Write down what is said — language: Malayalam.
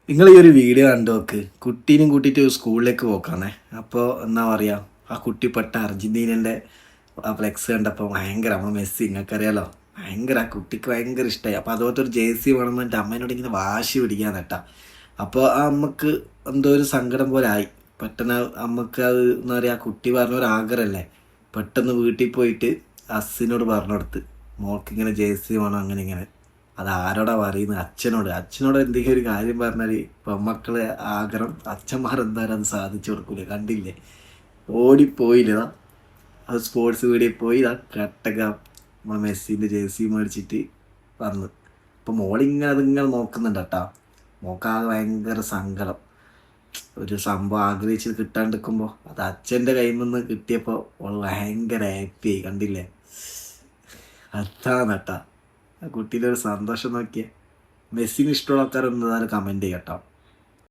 നിങ്ങൾ ഈ ഒരു വീഡിയോ കണ്ടു നോക്ക്. കുട്ടീനും കൂട്ടിയിട്ട് സ്കൂളിലേക്ക് പോക്കാണേ. അപ്പോൾ എന്താ പറയുക, ആ കുട്ടി പെട്ട അർജൻറ്റീനൻ്റെ ആ ഫ്ലെക്സ് കണ്ടപ്പോൾ ഭയങ്കര, നമ്മൾ മെസ്സി നിങ്ങൾക്കറിയാലോ, ഭയങ്കര ആ കുട്ടിക്ക് ഭയങ്കര ഇഷ്ടമായി. അപ്പോൾ അതുപോലത്തെ ഒരു ജേഴ്സി വേണമെന്ന് പറഞ്ഞിട്ട് അമ്മേനോട് ഇങ്ങനെ വാശി പിടിക്കാൻ നട്ടാ. അപ്പോൾ ആ അമ്മക്ക് എന്തോ ഒരു സങ്കടം പോലെ ആയി. പെട്ടെന്ന് അമ്മക്ക് അത് എന്താ പറയുക, കുട്ടി പറഞ്ഞ ഒരു ആഗ്രഹമല്ലേ, പെട്ടെന്ന് വീട്ടിൽ പോയിട്ട് അസ്സിനോട് പറഞ്ഞു കൊടുത്ത് മോൾക്ക് ഇങ്ങനെ ജേഴ്സി വേണം അങ്ങനെ ഇങ്ങനെ. അത് ആരോടാ പറയുന്നത്? അച്ഛനോട് എന്തെങ്കിലും ഒരു കാര്യം പറഞ്ഞാൽ പെമ്മക്കളെ ആഗ്രഹം അച്ഛന്മാർ എന്തായാലും അത് സാധിച്ചു കൊടുക്കൂലേ. കണ്ടില്ലേ, ഓടിപ്പോയില്ലതാ അത് സ്പോർട്സ് വീഡിയോയിൽ പോയി ഇതാ കട്ടക മെസ്സിൻ്റെ ജേഴ്സി മേടിച്ചിട്ട് വന്ന്. ഇപ്പം മോളിങ്ങനെ അതിങ്ങനെ നോക്കുന്നുണ്ട് കേട്ടോ. മോക്കാകെ ഭയങ്കര സങ്കടം. ഒരു സംഭവം ആഗ്രഹിച്ച് കിട്ടാണ്ടിരിക്കുമ്പോൾ അത് അച്ഛൻ്റെ കയ്യിൽ നിന്ന് കിട്ടിയപ്പോൾ അവൾ ഭയങ്കര ഹാപ്പിയായി. കണ്ടില്ലേ, അതാണ് കേട്ടാ ആ കുട്ടീൻ്റെ ഒരു സന്തോഷം നോക്കിയേ. മെസ്സിന് ഇഷ്ടമുള്ള ആൾക്കാർ എന്തായാലും കമൻറ്റ് ചെയ്യട്ടോ.